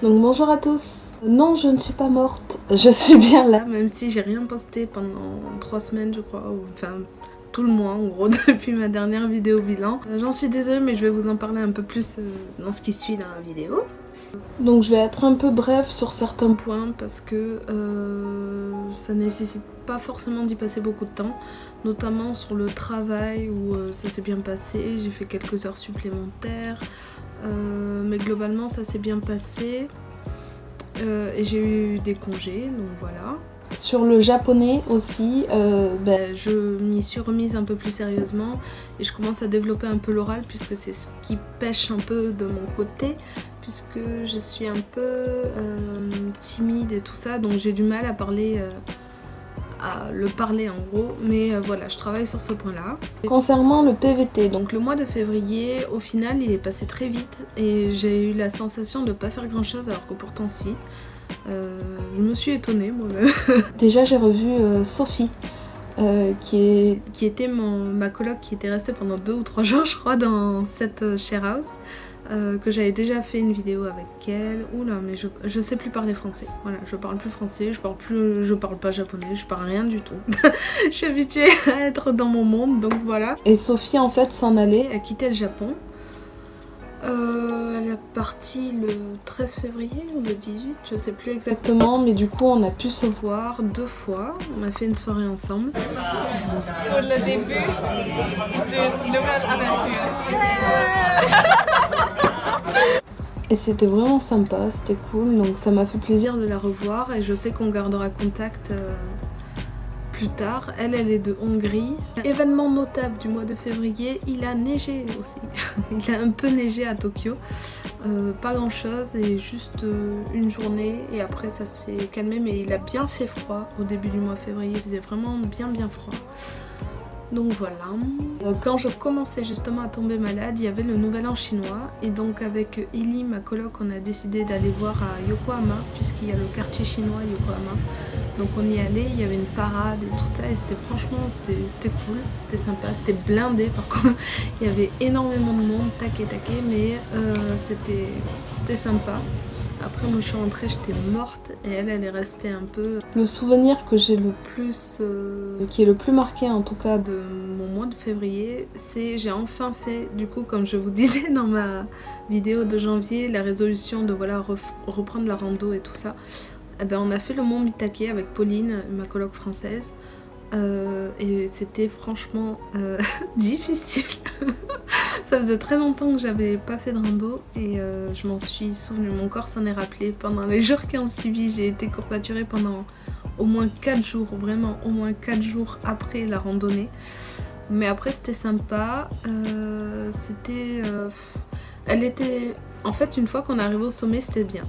Donc bonjour à tous. Non, je ne suis pas morte, je suis bien là, même si j'ai rien posté pendant 3 semaines je crois, enfin tout le mois en gros depuis ma dernière vidéo bilan. J'en suis désolée mais je vais vous en parler un peu plus dans ce qui suit dans la vidéo. Donc je vais être un peu bref sur certains points parce que ça nécessite pas forcément d'y passer beaucoup de temps, notamment sur le travail où ça s'est bien passé, j'ai fait quelques heures supplémentaires, mais globalement ça s'est bien passé et j'ai eu des congés, donc voilà. Sur le japonais aussi, je m'y suis remise un peu plus sérieusement et je commence à développer un peu l'oral puisque c'est ce qui pêche un peu de mon côté, puisque je suis un peu timide et tout ça, donc j'ai du mal à parler, à le parler en gros, mais voilà, je travaille sur ce point là. Concernant le PVT, donc le mois de février, au final il est passé très vite et j'ai eu la sensation de pas faire grand chose alors que pourtant si. Je me suis étonnée moi-même. Déjà j'ai revu Sophie, qui était ma coloc qui était restée pendant 2 ou 3 jours je crois dans cette share house. Que j'avais déjà fait une vidéo avec elle. Oula, mais je sais plus parler français. Voilà, je parle plus français, je parle pas japonais, je parle rien du tout. Je suis habituée à être dans mon monde, donc voilà. Et Sophie en fait s'en allait, elle quittait le Japon. Elle est partie le 13 février ou le 18, je sais plus exactement, mais du coup on a pu se voir 2 fois, on a fait une soirée ensemble. Pour le début d'une nouvelle aventure. Et c'était vraiment sympa, c'était cool, donc ça m'a fait plaisir de la revoir et je sais qu'on gardera contact plus tard. Elle est de Hongrie. Événement notable du mois de février, il a neigé aussi. Il a un peu neigé à Tokyo. Pas grand chose et juste une journée et après ça s'est calmé, mais il a bien fait froid au début du mois de février, il faisait vraiment bien froid. Donc voilà. Quand je commençais justement à tomber malade, il y avait le nouvel an chinois et donc avec Ellie, ma coloc, on a décidé d'aller voir à Yokohama puisqu'il y a le quartier chinois à Yokohama. Donc on y allait, il y avait une parade et tout ça et c'était franchement, c'était cool, c'était sympa, c'était blindé par contre. Il y avait énormément de monde, taquet, mais c'était sympa. Après moi je suis rentrée, j'étais morte et elle est restée un peu. Le souvenir que j'ai le plus, qui est le plus marqué en tout cas de mon mois de février, c'est j'ai enfin fait, du coup comme je vous disais dans ma vidéo de janvier, la résolution de voilà reprendre la rando et tout ça. Eh ben, on a fait le mont Mitake avec Pauline, ma coloc française. Et c'était franchement difficile. Ça faisait très longtemps que j'avais pas fait de rando et je m'en suis souvenue, mon corps s'en est rappelé. Pendant les jours qui ont suivi, j'ai été courbaturée pendant au moins 4 jours, vraiment au moins 4 jours après la randonnée. Mais après c'était sympa, elle était... En fait une fois qu'on est arrivé au sommet c'était bien.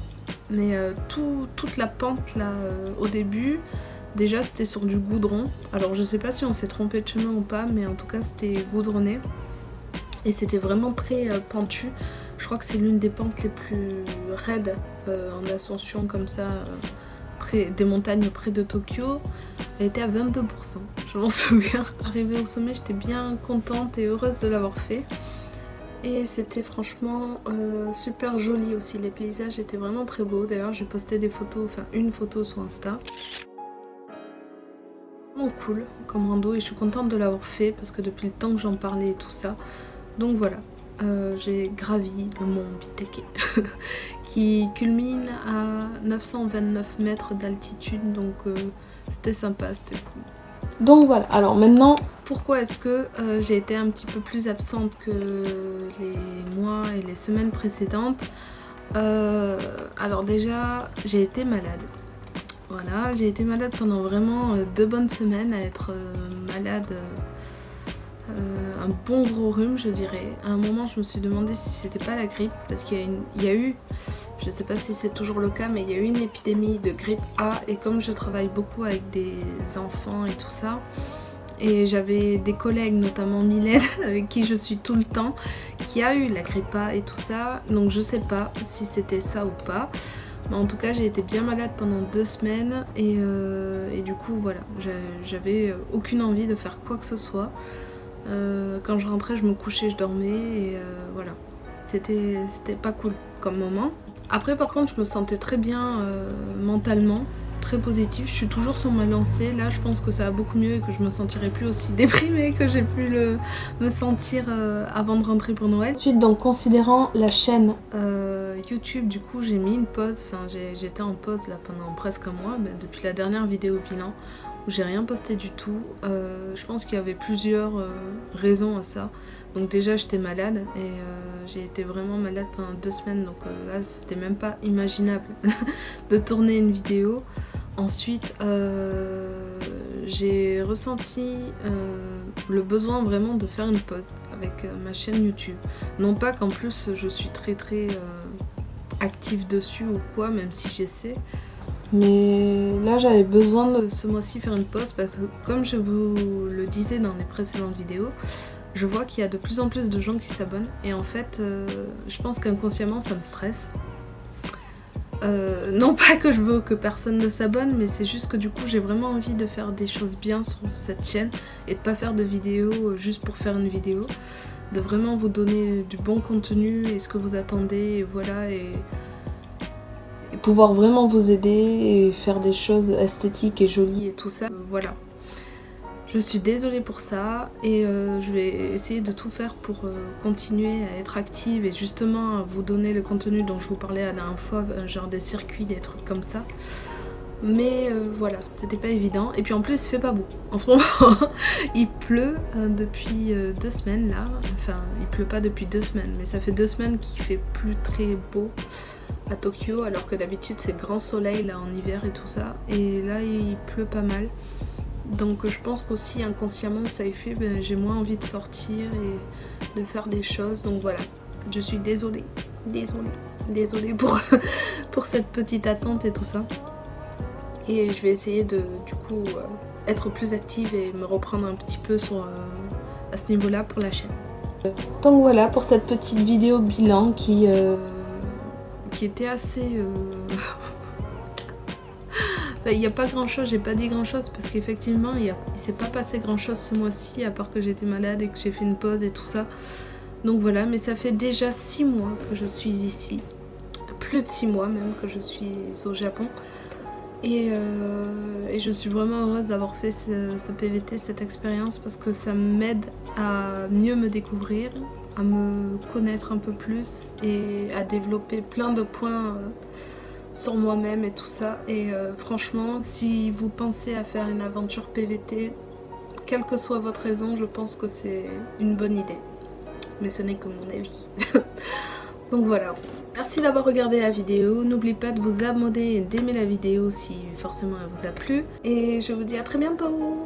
Mais toute la pente là au début, déjà c'était sur du goudron. Alors je sais pas si on s'est trompé de chemin ou pas, mais en tout cas c'était goudronné. Et c'était vraiment très pentu. Je crois que c'est l'une des pentes les plus raides en ascension comme ça, près des montagnes près de Tokyo. Elle était à 22%, je m'en souviens. Arrivée au sommet, j'étais bien contente et heureuse de l'avoir fait. Et c'était franchement super joli aussi, les paysages étaient vraiment très beaux. D'ailleurs j'ai posté des photos, enfin une photo sur Insta. Vraiment cool comme rando et je suis contente de l'avoir fait parce que depuis le temps que j'en parlais et tout ça. Donc voilà, j'ai gravi le mont Mitake qui culmine à 929 mètres d'altitude, donc c'était sympa, c'était cool. Donc voilà, alors maintenant, pourquoi est-ce que j'ai été un petit peu plus absente que les mois et les semaines précédentes? Alors déjà, j'ai été malade. Voilà, j'ai été malade pendant vraiment 2 bonnes semaines, à être malade, un bon gros rhume je dirais. À un moment je me suis demandé si c'était pas la grippe, parce qu'il y a eu, je sais pas si c'est toujours le cas, mais il y a eu une épidémie de grippe A et comme je travaille beaucoup avec des enfants et tout ça, et j'avais des collègues, notamment Mylène, avec qui je suis tout le temps, qui a eu la grippe A et tout ça, donc je sais pas si c'était ça ou pas. Mais en tout cas j'ai été bien malade pendant 2 semaines et du coup voilà, j'avais aucune envie de faire quoi que ce soit. Quand je rentrais je me couchais, je dormais et voilà. C'était pas cool comme moment. Après par contre je me sentais très bien mentalement, très positive. Je suis toujours sur ma lancée. Là je pense que ça va beaucoup mieux et que je me sentirai plus aussi déprimée que j'ai pu me sentir avant de rentrer pour Noël. Ensuite, donc considérant la chaîne YouTube, du coup j'ai mis une pause. Enfin j'étais en pause là pendant presque un mois, depuis la dernière vidéo bilan où j'ai rien posté du tout. Je pense qu'il y avait plusieurs raisons à ça. Donc déjà j'étais malade et j'ai été vraiment malade pendant 2 semaines, donc là c'était même pas imaginable de tourner une vidéo. Ensuite j'ai ressenti le besoin vraiment de faire une pause avec ma chaîne YouTube. Non pas qu'en plus je suis très active dessus ou quoi, même si j'essaie. Mais là j'avais besoin de ce mois-ci faire une pause parce que comme je vous le disais dans les précédentes vidéos, je vois qu'il y a de plus en plus de gens qui s'abonnent et en fait je pense qu'inconsciemment ça me stresse. Non pas que je veux que personne ne s'abonne, mais c'est juste que du coup j'ai vraiment envie de faire des choses bien sur cette chaîne et de pas faire de vidéos juste pour faire une vidéo, de vraiment vous donner du bon contenu et ce que vous attendez, et voilà, et pouvoir vraiment vous aider et faire des choses esthétiques et jolies et tout ça. Voilà. Je suis désolée pour ça et je vais essayer de tout faire pour continuer à être active et justement à vous donner le contenu dont je vous parlais la dernière fois, genre des circuits, des trucs comme ça. Mais voilà, c'était pas évident. Et puis en plus il fait pas beau. En ce moment il pleut depuis 2 semaines là. Enfin il pleut pas depuis 2 semaines, mais ça fait 2 semaines qu'il fait plus très beau à Tokyo, alors que d'habitude c'est grand soleil là en hiver et tout ça. Et là il pleut pas mal. Donc je pense qu'aussi inconsciemment ça y fait, j'ai moins envie de sortir et de faire des choses. Donc voilà, je suis désolée pour cette petite attente et tout ça. Et je vais essayer de du coup être plus active et me reprendre un petit peu à ce niveau là pour la chaîne. Donc voilà pour cette petite vidéo bilan qui était assez... Enfin, il n'y a pas grand chose, j'ai pas dit grand chose parce qu'effectivement il s'est pas passé grand chose ce mois-ci à part que j'étais malade et que j'ai fait une pause et tout ça. Donc voilà, mais ça fait déjà 6 mois que je suis ici, plus de 6 mois même que je suis au Japon. Et je suis vraiment heureuse d'avoir fait ce PVT, cette expérience, parce que ça m'aide à mieux me découvrir, à me connaître un peu plus et à développer plein de points sur moi-même et tout ça. Et franchement, si vous pensez à faire une aventure PVT, quelle que soit votre raison, je pense que c'est une bonne idée. Mais ce n'est que mon avis. Donc voilà. Merci d'avoir regardé la vidéo. N'oubliez pas de vous abonner et d'aimer la vidéo si forcément elle vous a plu. Et je vous dis à très bientôt.